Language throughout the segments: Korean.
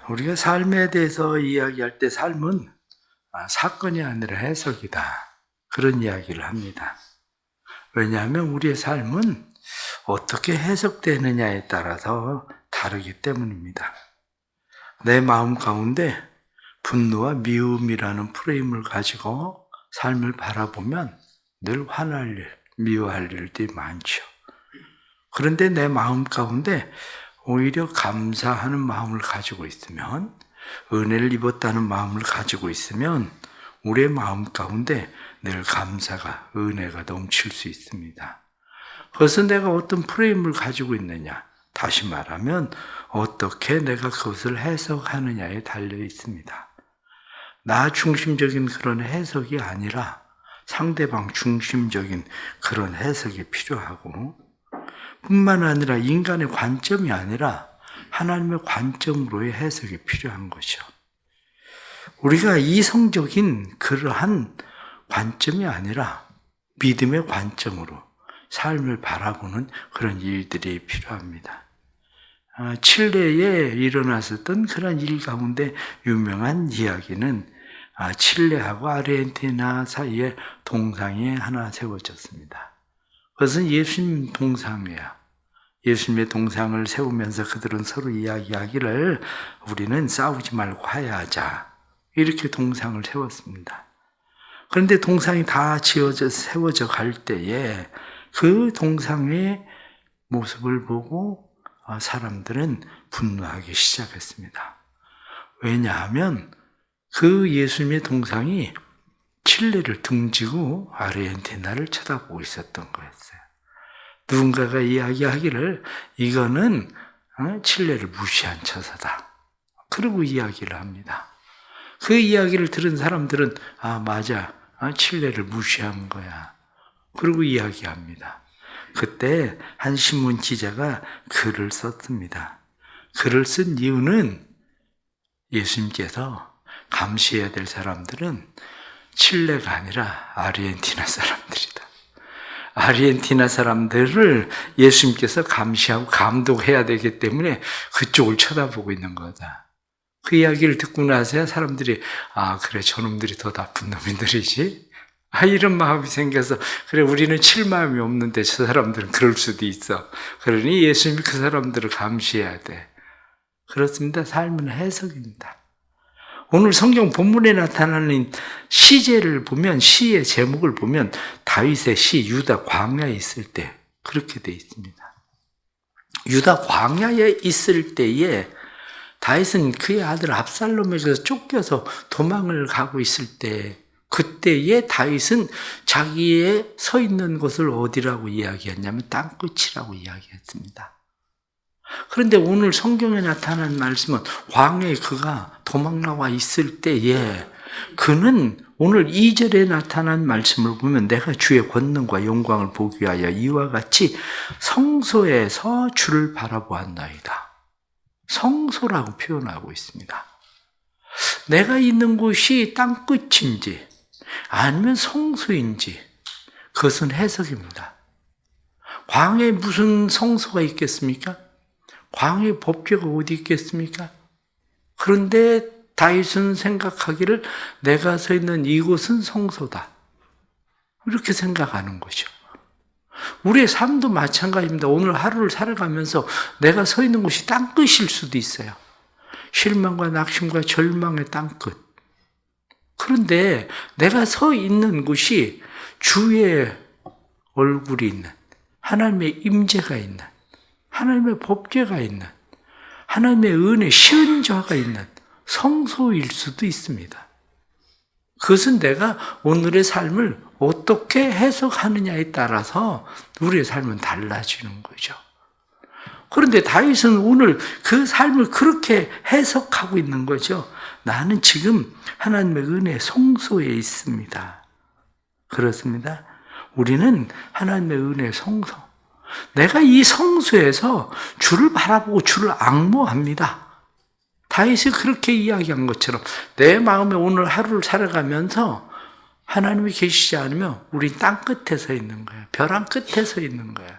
우리가 삶에 대해서 이야기할 때 삶은 사건이 아니라 해석이다. 그런 이야기를 합니다. 왜냐하면 우리의 삶은 어떻게 해석되느냐에 따라서 다르기 때문입니다. 내 마음 가운데 분노와 미움이라는 프레임을 가지고 삶을 바라보면 늘 화날 일, 미워할 일들이 많죠. 그런데 내 마음 가운데 오히려 감사하는 마음을 가지고 있으면, 은혜를 입었다는 마음을 가지고 있으면 우리의 마음 가운데 늘 감사가, 은혜가 넘칠 수 있습니다. 그래서 내가 어떤 프레임을 가지고 있느냐, 다시 말하면 어떻게 내가 그것을 해석하느냐에 달려 있습니다. 나 중심적인 그런 해석이 아니라 상대방 중심적인 그런 해석이 필요하고, 뿐만 아니라 인간의 관점이 아니라 하나님의 관점으로의 해석이 필요한 것이죠. 우리가 이성적인 그러한 관점이 아니라 믿음의 관점으로 삶을 바라보는 그런 일들이 필요합니다. 칠레에 일어났었던 그런 일 가운데 유명한 이야기는 칠레하고 아르헨티나 사이에 동상이 하나 세워졌습니다. 그것은 예수님 동상이에요. 예수님의 동상을 세우면서 그들은 서로 이야기하기를 우리는 싸우지 말고 화해하자. 이렇게 동상을 세웠습니다. 그런데 동상이 다 지어져 세워져 갈 때에 그 동상의 모습을 보고 사람들은 분노하기 시작했습니다. 왜냐하면 그 예수님의 동상이 칠레를 등지고 아르헨티나를 쳐다보고 있었던 거였어요. 누군가가 이야기하기를 이거는 칠레를 무시한 처사다. 그러고 이야기를 합니다. 그 이야기를 들은 사람들은 맞아. 칠레를 무시한 거야. 그러고 이야기합니다. 그때 한 신문 기자가 글을 썼습니다. 글을 쓴 이유는 예수님께서 감시해야 될 사람들은 칠레가 아니라 아르헨티나 사람들이다. 아르헨티나 사람들을 예수님께서 감시하고 감독해야 되기 때문에 그쪽을 쳐다보고 있는 거다. 그 이야기를 듣고 나서야 사람들이 그래 저놈들이 더 나쁜 놈들이지. 이런 마음이 생겨서 그래 우리는 칠 마음이 없는데 저 사람들은 그럴 수도 있어. 그러니 예수님이 그 사람들을 감시해야 돼. 그렇습니다. 삶은 해석입니다. 오늘 성경 본문에 나타나는 시제를 보면, 시의 제목을 보면 다윗의 시 유다 광야에 있을 때 그렇게 돼 있습니다. 유다 광야에 있을 때에 다윗은 그의 아들 압살롬에게서 쫓겨서 도망을 가고 있을 때, 그때에 다윗은 자기의 서 있는 곳을 어디라고 이야기했냐면 땅끝이라고 이야기했습니다. 그런데 오늘 성경에 나타난 말씀은 광야에 그가 도망 나와 있을 때에 그는 오늘 2절에 나타난 말씀을 보면 내가 주의 권능과 영광을 보기 위하여 이와 같이 성소에서 주를 바라보았나이다. 성소라고 표현하고 있습니다. 내가 있는 곳이 땅끝인지 아니면 성소인지 그것은 해석입니다. 광야에 무슨 성소가 있겠습니까? 광야의 법궤가 어디 있겠습니까? 그런데 다윗은 생각하기를 내가 서 있는 이곳은 성소다. 이렇게 생각하는 거죠. 우리의 삶도 마찬가지입니다. 오늘 하루를 살아가면서 내가 서 있는 곳이 땅끝일 수도 있어요. 실망과 낙심과 절망의 땅끝. 그런데 내가 서 있는 곳이 주의 얼굴이 있는, 하나님의 임재가 있는, 하나님의 법궤가 있는, 하나님의 은혜, 시은자가 있는 성소일 수도 있습니다. 그것은 내가 오늘의 삶을 어떻게 해석하느냐에 따라서 우리의 삶은 달라지는 거죠. 그런데 다윗은 오늘 그 삶을 그렇게 해석하고 있는 거죠. 나는 지금 하나님의 은혜 성소에 있습니다. 그렇습니다. 우리는 하나님의 은혜 성소. 내가 이 성소에서 주를 바라보고 주를 앙모합니다. 다윗이 그렇게 이야기한 것처럼 내 마음에 오늘 하루를 살아가면서 하나님이 계시지 않으면 우린 땅 끝에 서 있는 거예요. 벼랑 끝에 서 있는 거예요.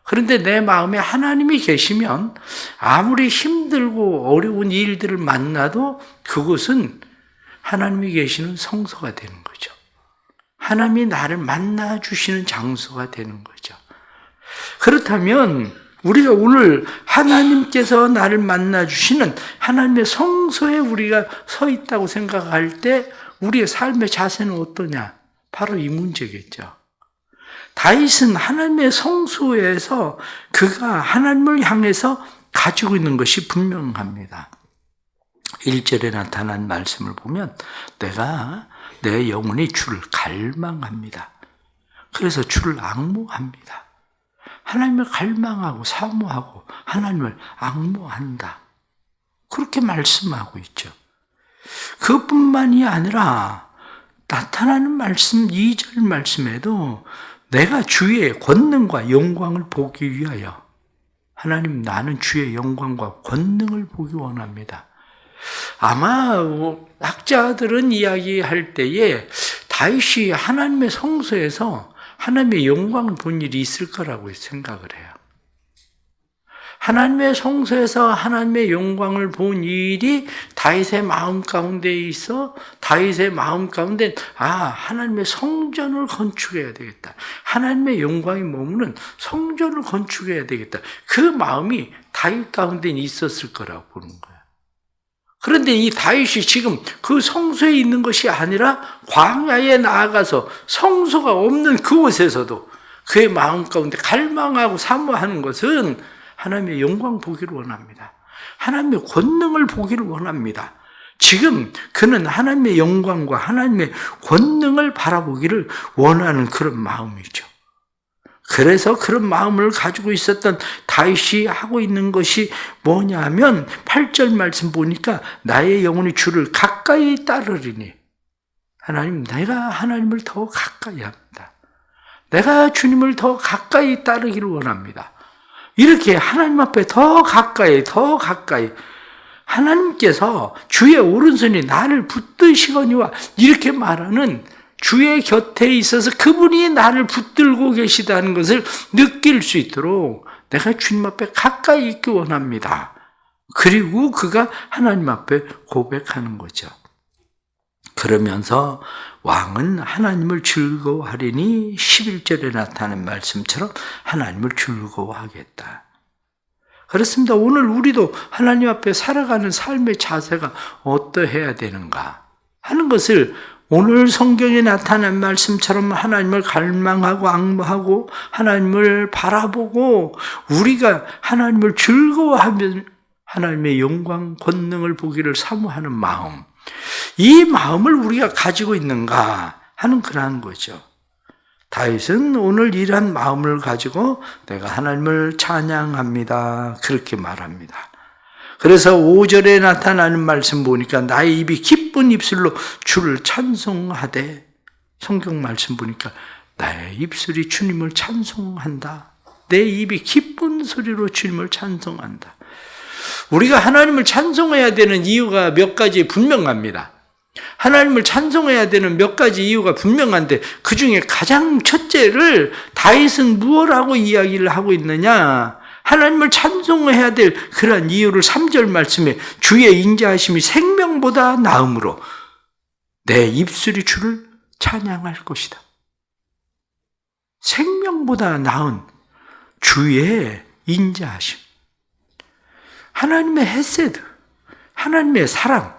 그런데 내 마음에 하나님이 계시면 아무리 힘들고 어려운 일들을 만나도 그곳은 하나님이 계시는 성소가 되는 거죠. 하나님이 나를 만나 주시는 장소가 되는 거죠. 그렇다면 우리가 오늘 하나님께서 나를 만나 주시는 하나님의 성소에 우리가 서 있다고 생각할 때 우리의 삶의 자세는 어떠냐? 바로 이 문제겠죠. 다윗은 하나님의 성소에서 그가 하나님을 향해서 가지고 있는 것이 분명합니다. 1절에 나타난 말씀을 보면 내가 내 영혼이 주를 갈망합니다. 그래서 주를 앙모합니다. 하나님을 갈망하고 사모하고 하나님을 앙모한다. 그렇게 말씀하고 있죠. 그것뿐만이 아니라 나타나는 말씀 2절 말씀에도 내가 주의 권능과 영광을 보기 위하여 하나님 나는 주의 영광과 권능을 보기 원합니다. 아마 학자들은 이야기할 때에 다윗이 하나님의 성소에서 하나님의 영광을 본 일이 있을 거라고 생각을 해요. 하나님의 성소에서 하나님의 영광을 본 일이 다윗의 마음 가운데 있어 다윗의 마음 가운데 하나님의 성전을 건축해야 되겠다. 하나님의 영광이 머무는 성전을 건축해야 되겠다. 그 마음이 다윗 가운데 있었을 거라고 보는 거예요. 그런데 이 다윗이 지금 그 성소에 있는 것이 아니라 광야에 나아가서 성소가 없는 그곳에서도 그의 마음 가운데 갈망하고 사모하는 것은 하나님의 영광 보기를 원합니다. 하나님의 권능을 보기를 원합니다. 지금 그는 하나님의 영광과 하나님의 권능을 바라보기를 원하는 그런 마음이죠. 그래서 그런 마음을 가지고 있었던 다윗이 하고 있는 것이 뭐냐면 8절 말씀 보니까 나의 영혼이 주를 가까이 따르리니 하나님, 내가 하나님을 더 가까이 합니다. 내가 주님을 더 가까이 따르기를 원합니다. 이렇게 하나님 앞에 더 가까이 하나님께서 주의 오른손이 나를 붙드시거니와 이렇게 말하는 주의 곁에 있어서 그분이 나를 붙들고 계시다는 것을 느낄 수 있도록 내가 주님 앞에 가까이 있기 원합니다. 그리고 그가 하나님 앞에 고백하는 거죠. 그러면서 왕은 하나님을 즐거워하리니 11절에 나타나는 말씀처럼 하나님을 즐거워하겠다. 그렇습니다. 오늘 우리도 하나님 앞에 살아가는 삶의 자세가 어떠해야 되는가 하는 것을 오늘 성경에 나타난 말씀처럼 하나님을 갈망하고 앙모하고 하나님을 바라보고 우리가 하나님을 즐거워하며 하나님의 영광, 권능을 보기를 사모하는 마음, 이 마음을 우리가 가지고 있는가 하는 그러한 거죠. 다윗은 오늘 이러한 마음을 가지고 내가 하나님을 찬양합니다. 그렇게 말합니다. 그래서 5절에 나타나는 말씀 보니까 나의 입이 기쁜 입술로 주를 찬송하되, 성경 말씀 보니까 나의 입술이 주님을 찬송한다. 내 입이 기쁜 소리로 주님을 찬송한다. 우리가 하나님을 찬송해야 되는 이유가 몇 가지 분명합니다. 하나님을 찬송해야 되는 몇 가지 이유가 분명한데 그 중에 가장 첫째를 다윗은 무엇라고 이야기를 하고 있느냐? 하나님을 찬송해야 될 그러한 이유를 3절 말씀에 주의 인자하심이 생명보다 나음으로 내 입술이 주를 찬양할 것이다. 생명보다 나은 주의 인자하심. 하나님의 헤세드, 하나님의 사랑,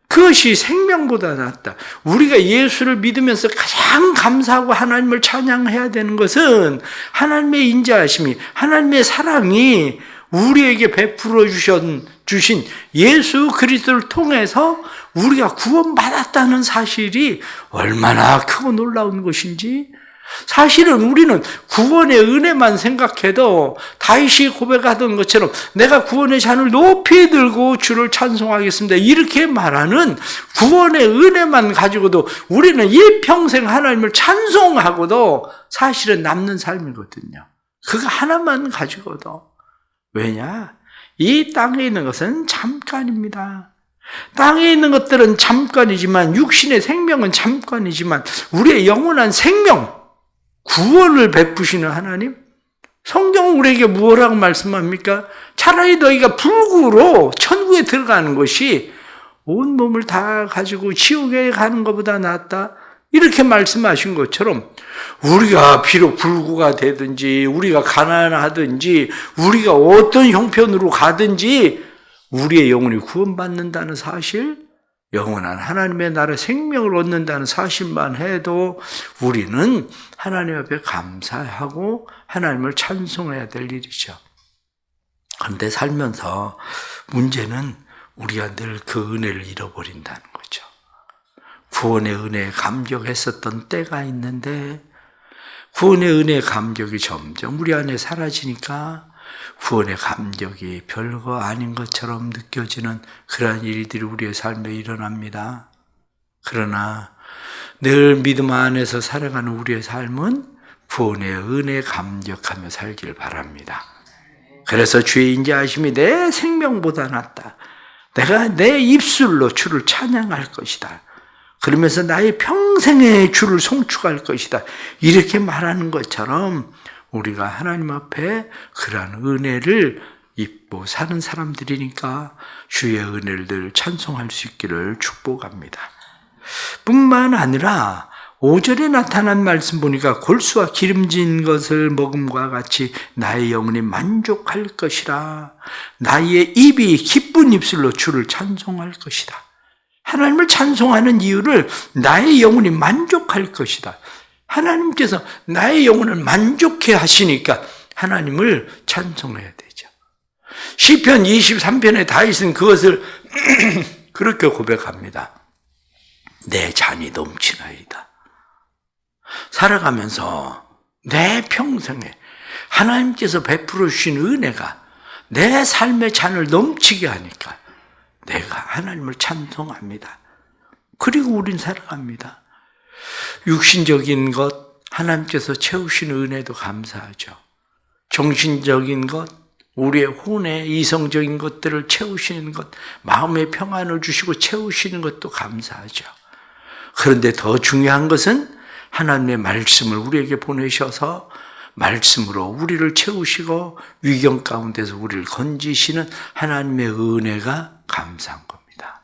그것이 생명보다 낫다. 우리가 예수를 믿으면서 가장 감사하고 하나님을 찬양해야 되는 것은 하나님의 인자하심이, 하나님의 사랑이 우리에게 베풀어 주신 예수 그리스도를 통해서 우리가 구원받았다는 사실이 얼마나 크고 놀라운 것인지, 사실은 우리는 구원의 은혜만 생각해도 다윗이 고백하던 것처럼 내가 구원의 잔을 높이 들고 주를 찬송하겠습니다, 이렇게 말하는 구원의 은혜만 가지고도 우리는 일평생 하나님을 찬송하고도 사실은 남는 삶이거든요. 그거 하나만 가지고도. 왜냐? 이 땅에 있는 것은 잠깐입니다. 땅에 있는 것들은 잠깐이지만, 육신의 생명은 잠깐이지만 우리의 영원한 생명, 구원을 베푸시는 하나님, 성경은 우리에게 무엇라고 말씀합니까? 차라리 너희가 불구로 천국에 들어가는 것이 온 몸을 다 가지고 지옥에 가는 것보다 낫다. 이렇게 말씀하신 것처럼 우리가 비록 불구가 되든지 우리가 가난하든지 우리가 어떤 형편으로 가든지 우리의 영혼이 구원받는다는 사실, 영원한 하나님의 나라 생명을 얻는다는 사실만 해도 우리는 하나님 앞에 감사하고 하나님을 찬송해야 될 일이죠. 그런데 살면서 문제는 우리가 늘 그 은혜를 잃어버린다는 거죠. 구원의 은혜에 감격했었던 때가 있는데 구원의 은혜의 감격이 점점 우리 안에 사라지니까 구원의 감격이 별거 아닌 것처럼 느껴지는 그러한 일들이 우리의 삶에 일어납니다. 그러나 늘 믿음 안에서 살아가는 우리의 삶은 구원의 은혜에 감격하며 살길 바랍니다. 그래서 주의 인자하심이 내 생명보다 낫다. 내가 내 입술로 주를 찬양할 것이다. 그러면서 나의 평생의 주를 송축할 것이다. 이렇게 말하는 것처럼 우리가 하나님 앞에 그러한 은혜를 입고 사는 사람들이니까 주의 은혜를 늘 찬송할 수 있기를 축복합니다. 뿐만 아니라 5절에 나타난 말씀 보니까 골수와 기름진 것을 먹음과 같이 나의 영혼이 만족할 것이라. 나의 입이 기쁜 입술로 주를 찬송할 것이다. 하나님을 찬송하는 이유를 나의 영혼이 만족할 것이다. 하나님께서 나의 영혼을 만족해 하시니까 하나님을 찬송해야 되죠. 시편 23편에 다윗은 그것을 그렇게 고백합니다. 내 잔이 넘치나이다. 살아가면서 내 평생에 하나님께서 베풀어 주신 은혜가 내 삶의 잔을 넘치게 하니까 내가 하나님을 찬송합니다. 그리고 우린 살아갑니다. 육신적인 것 하나님께서 채우신 은혜도 감사하죠. 정신적인 것, 우리의 혼의 이성적인 것들을 채우시는 것, 마음의 평안을 주시고 채우시는 것도 감사하죠. 그런데 더 중요한 것은 하나님의 말씀을 우리에게 보내셔서 말씀으로 우리를 채우시고 위경 가운데서 우리를 건지시는 하나님의 은혜가 감사한 겁니다.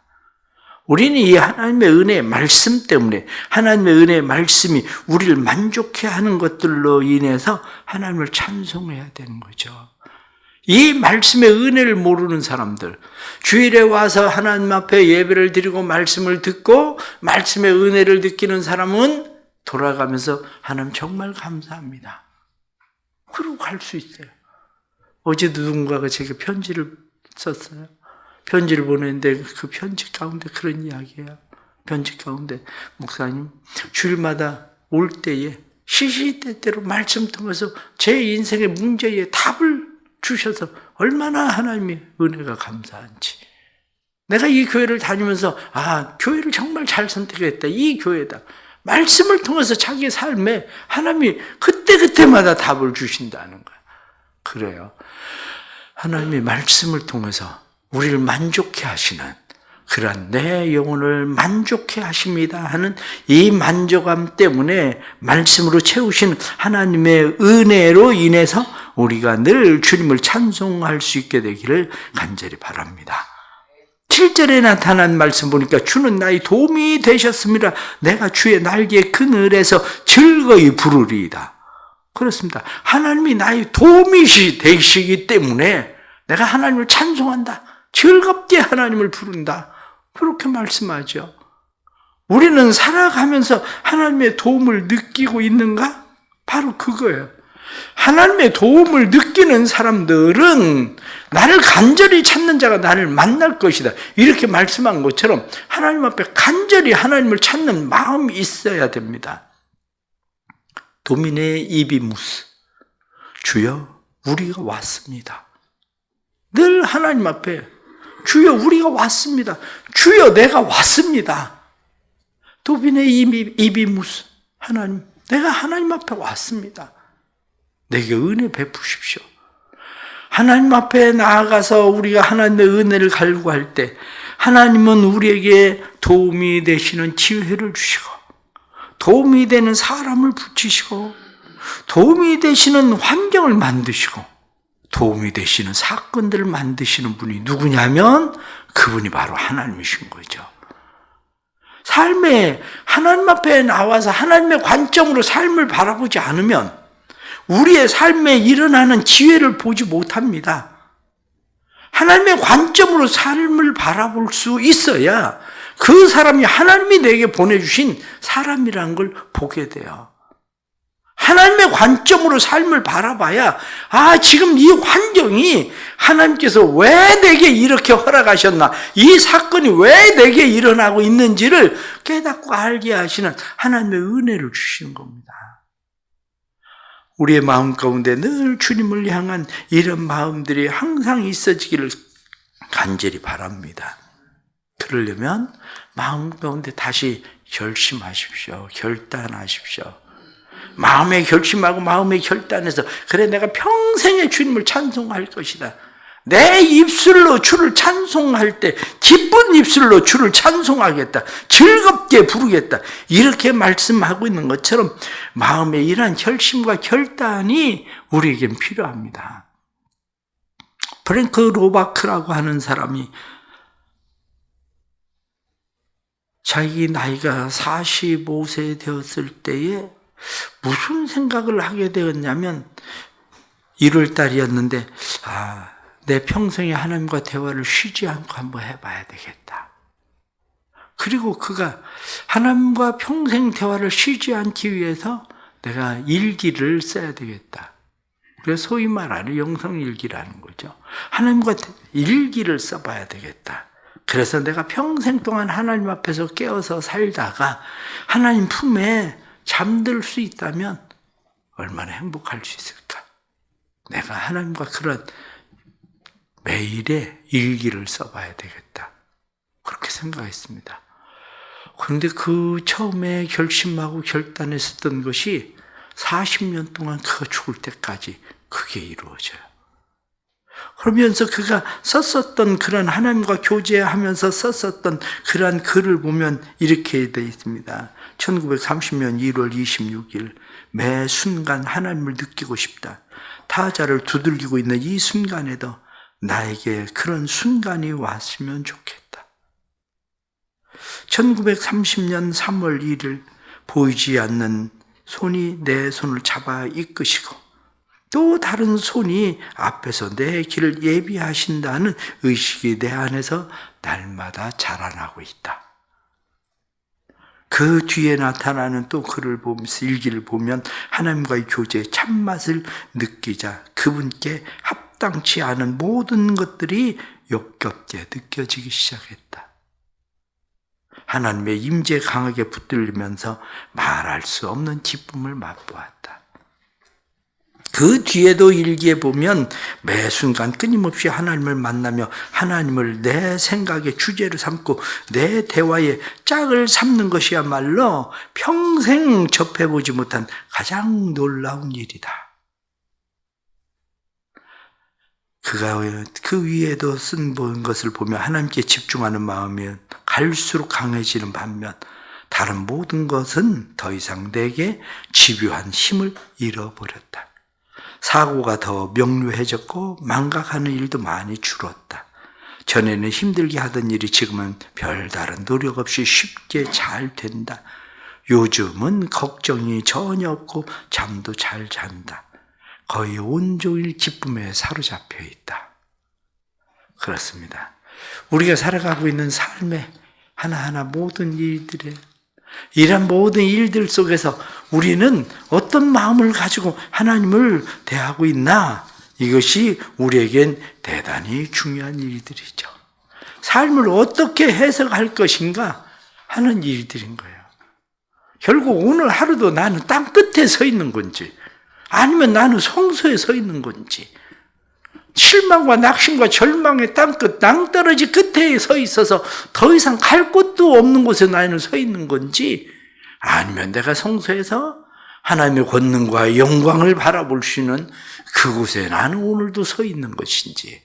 우리는 이 하나님의 은혜의 말씀 때문에 하나님의 은혜의 말씀이 우리를 만족해 하는 것들로 인해서 하나님을 찬송해야 되는 거죠. 이 말씀의 은혜를 모르는 사람들, 주일에 와서 하나님 앞에 예배를 드리고 말씀을 듣고 말씀의 은혜를 느끼는 사람은 돌아가면서 하나님 정말 감사합니다. 그러고 갈 수 있어요. 어제도 누군가가 제게 편지를 썼어요. 편지를 보냈는데 그 편지 가운데 그런 이야기예요. 편지 가운데 목사님 주일마다 올 때에 시시때때로 말씀 통해서 제 인생의 문제에 답을 주셔서 얼마나 하나님의 은혜가 감사한지. 내가 이 교회를 다니면서 교회를 정말 잘 선택했다. 이 교회다. 말씀을 통해서 자기 삶에 하나님이 그때그때마다 답을 주신다는 거예요. 그래요. 하나님의 말씀을 통해서 우리를 만족해 하시는 그러한 내 영혼을 만족해 하십니다 하는 이 만족감 때문에 말씀으로 채우신 하나님의 은혜로 인해서 우리가 늘 주님을 찬송할 수 있게 되기를 간절히 바랍니다. 7절에 나타난 말씀 보니까 주는 나의 도움이 되셨습니다. 내가 주의 날개의 그늘에서 즐거이 부르리이다. 그렇습니다. 하나님이 나의 도움이 되시기 때문에 내가 하나님을 찬송한다. 즐겁게 하나님을 부른다. 그렇게 말씀하죠. 우리는 살아가면서 하나님의 도움을 느끼고 있는가? 바로 그거예요. 하나님의 도움을 느끼는 사람들은 나를 간절히 찾는 자가 나를 만날 것이다. 이렇게 말씀한 것처럼 하나님 앞에 간절히 하나님을 찾는 마음이 있어야 됩니다. 도미네 이비무스, 주여 우리가 왔습니다. 늘 하나님 앞에 주여 우리가 왔습니다. 주여 내가 왔습니다. 도미네 이비무스, 하나님 내가 하나님 앞에 왔습니다. 내게 은혜 베푸십시오. 하나님 앞에 나아가서 우리가 하나님의 은혜를 갈구할 때 하나님은 우리에게 도움이 되시는 지혜를 주시고 도움이 되는 사람을 붙이시고 도움이 되시는 환경을 만드시고 도움이 되시는 사건들을 만드시는 분이 누구냐면 그분이 바로 하나님이신 거죠. 삶에 하나님 앞에 나와서 하나님의 관점으로 삶을 바라보지 않으면 우리의 삶에 일어나는 지혜를 보지 못합니다. 하나님의 관점으로 삶을 바라볼 수 있어야 그 사람이 하나님이 내게 보내주신 사람이라는 걸 보게 돼요. 하나님의 관점으로 삶을 바라봐야 지금 이 환경이 하나님께서 왜 내게 이렇게 허락하셨나, 이 사건이 왜 내게 일어나고 있는지를 깨닫고 알게 하시는 하나님의 은혜를 주시는 겁니다. 우리의 마음 가운데 늘 주님을 향한 이런 마음들이 항상 있어지기를 간절히 바랍니다. 그러려면 마음 가운데 다시 결심하십시오. 결단하십시오. 마음에 결심하고 마음에 결단해서 그래 내가 평생에 주님을 찬송할 것이다. 내 입술로 주를 찬송할 때 기쁜 입술로 주를 찬송하겠다. 즐겁게 부르겠다. 이렇게 말씀하고 있는 것처럼 마음에 이러한 결심과 결단이 우리에겐 필요합니다. 프랭크 로바크라고 하는 사람이 자기 나이가 45세 되었을 때에 무슨 생각을 하게 되었냐면 1월 달이었는데 내 평생에 하나님과 대화를 쉬지 않고 한번 해봐야 되겠다. 그리고 그가 하나님과 평생 대화를 쉬지 않기 위해서 내가 일기를 써야 되겠다. 그래서 소위 말하는 영성일기라는 거죠. 하나님과 일기를 써봐야 되겠다. 그래서 내가 평생 동안 하나님 앞에서 깨어서 살다가 하나님 품에 잠들 수 있다면 얼마나 행복할 수 있을까? 내가 하나님과 그런 매일의 일기를 써봐야 되겠다. 그렇게 생각했습니다. 그런데 그 처음에 결심하고 결단했었던 것이 40년 동안 그가 죽을 때까지 그게 이루어져요. 그러면서 그가 썼었던 그런 하나님과 교제하면서 썼었던 그런 글을 보면 이렇게 되어 있습니다. 1930년 1월 26일 매 순간 하나님을 느끼고 싶다. 타자를 두들기고 있는 이 순간에도 나에게 그런 순간이 왔으면 좋겠다. 1930년 3월 1일 보이지 않는 손이 내 손을 잡아 이끄시고 또 다른 손이 앞에서 내 길을 예비하신다는 의식이 내 안에서 날마다 자라나고 있다. 그 뒤에 나타나는 또 글을 보면서 일기를 보면 하나님과의 교제의 참맛을 느끼자 그분께 합당치 않은 모든 것들이 역겹게 느껴지기 시작했다. 하나님의 임재에 강하게 붙들리면서 말할 수 없는 기쁨을 맛보았다. 그 뒤에도 일기에 보면 매 순간 끊임없이 하나님을 만나며 하나님을 내 생각의 주제로 삼고 내 대화의 짝을 삼는 것이야말로 평생 접해보지 못한 가장 놀라운 일이다. 그가 그 위에도 쓴 것을 보며 하나님께 집중하는 마음이 갈수록 강해지는 반면 다른 모든 것은 더 이상 내게 집요한 힘을 잃어버렸다. 사고가 더 명료해졌고 망각하는 일도 많이 줄었다. 전에는 힘들게 하던 일이 지금은 별다른 노력 없이 쉽게 잘 된다. 요즘은 걱정이 전혀 없고 잠도 잘 잔다. 거의 온종일 기쁨에 사로잡혀 있다. 그렇습니다. 우리가 살아가고 있는 삶의 하나하나 모든 일들에 이런 모든 일들 속에서 우리는 어떤 마음을 가지고 하나님을 대하고 있나? 이것이 우리에겐 대단히 중요한 일들이죠. 삶을 어떻게 해석할 것인가 하는 일들인 거예요. 결국 오늘 하루도 나는 땅 끝에 서 있는 건지 아니면 나는 성소에 서 있는 건지 실망과 낙심과 절망의 땅끝, 낭떠러지 끝에 서 있어서 더 이상 갈 곳도 없는 곳에 나는 서 있는 건지 아니면 내가 성소에서 하나님의 권능과 영광을 바라볼 수 있는 그곳에 나는 오늘도 서 있는 것인지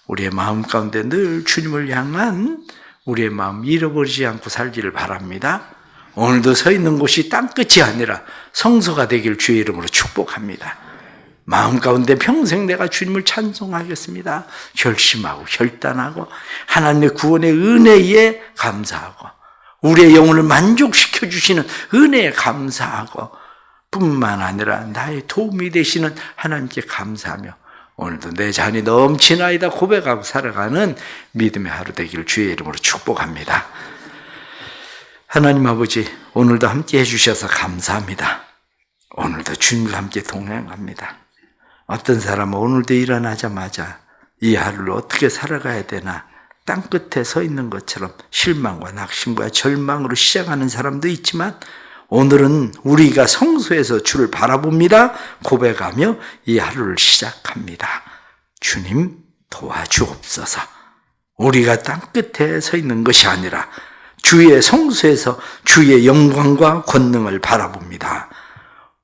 우리의 마음 가운데 늘 주님을 향한 우리의 마음 잃어버리지 않고 살기를 바랍니다. 오늘도 서 있는 곳이 땅끝이 아니라 성소가 되길 주의 이름으로 축복합니다. 마음 가운데 평생 내가 주님을 찬송하겠습니다. 결심하고 결단하고 하나님의 구원의 은혜에 감사하고 우리의 영혼을 만족시켜 주시는 은혜에 감사하고 뿐만 아니라 나의 도움이 되시는 하나님께 감사하며 오늘도 내 잔이 넘치나이다 고백하고 살아가는 믿음의 하루 되기를 주의 이름으로 축복합니다. 하나님 아버지, 오늘도 함께 해주셔서 감사합니다. 오늘도 주님과 함께 동행합니다. 어떤 사람은 오늘도 일어나자마자 이 하루를 어떻게 살아가야 되나 땅끝에 서 있는 것처럼 실망과 낙심과 절망으로 시작하는 사람도 있지만 오늘은 우리가 성소에서 주를 바라봅니다 고백하며 이 하루를 시작합니다. 주님 도와주옵소서. 우리가 땅끝에 서 있는 것이 아니라 주의 성소에서 주의 영광과 권능을 바라봅니다.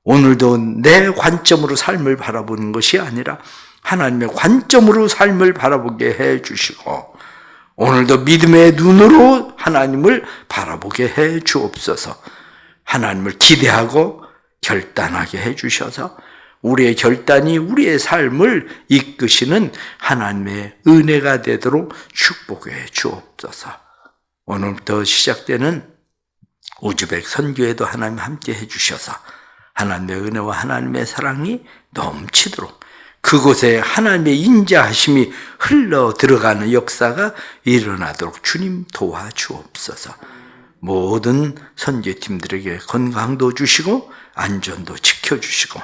오늘도 내 관점으로 삶을 바라보는 것이 아니라 하나님의 관점으로 삶을 바라보게 해 주시고 오늘도 믿음의 눈으로 하나님을 바라보게 해 주옵소서. 하나님을 기대하고 결단하게 해 주셔서 우리의 결단이 우리의 삶을 이끄시는 하나님의 은혜가 되도록 축복해 주옵소서. 오늘부터 시작되는 우즈벡 선교에도 하나님 함께 해 주셔서 하나님의 은혜와 하나님의 사랑이 넘치도록 그곳에 하나님의 인자하심이 흘러 들어가는 역사가 일어나도록 주님 도와주옵소서. 모든 선교팀들에게 건강도 주시고 안전도 지켜주시고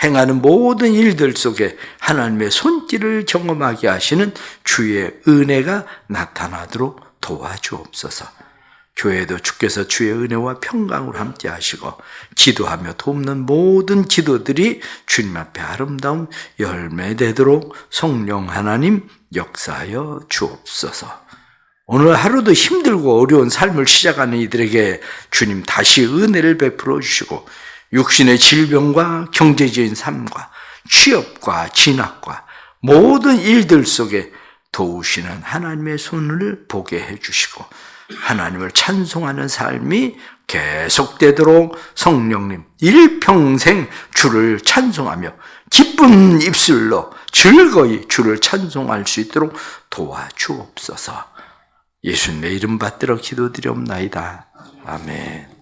행하는 모든 일들 속에 하나님의 손길을 경험하게 하시는 주의 은혜가 나타나도록 도와주옵소서. 교회도 주께서 주의 은혜와 평강으로 함께 하시고 기도하며 돕는 모든 기도들이 주님 앞에 아름다운 열매되도록 성령 하나님 역사하여 주옵소서. 오늘 하루도 힘들고 어려운 삶을 시작하는 이들에게 주님 다시 은혜를 베풀어 주시고 육신의 질병과 경제적인 삶과 취업과 진학과 모든 일들 속에 도우시는 하나님의 손을 보게 해주시고 하나님을 찬송하는 삶이 계속되도록 성령님 일평생 주를 찬송하며 기쁜 입술로 즐거이 주를 찬송할 수 있도록 도와주옵소서. 예수님의 이름 받들어 기도드리옵나이다. 아멘.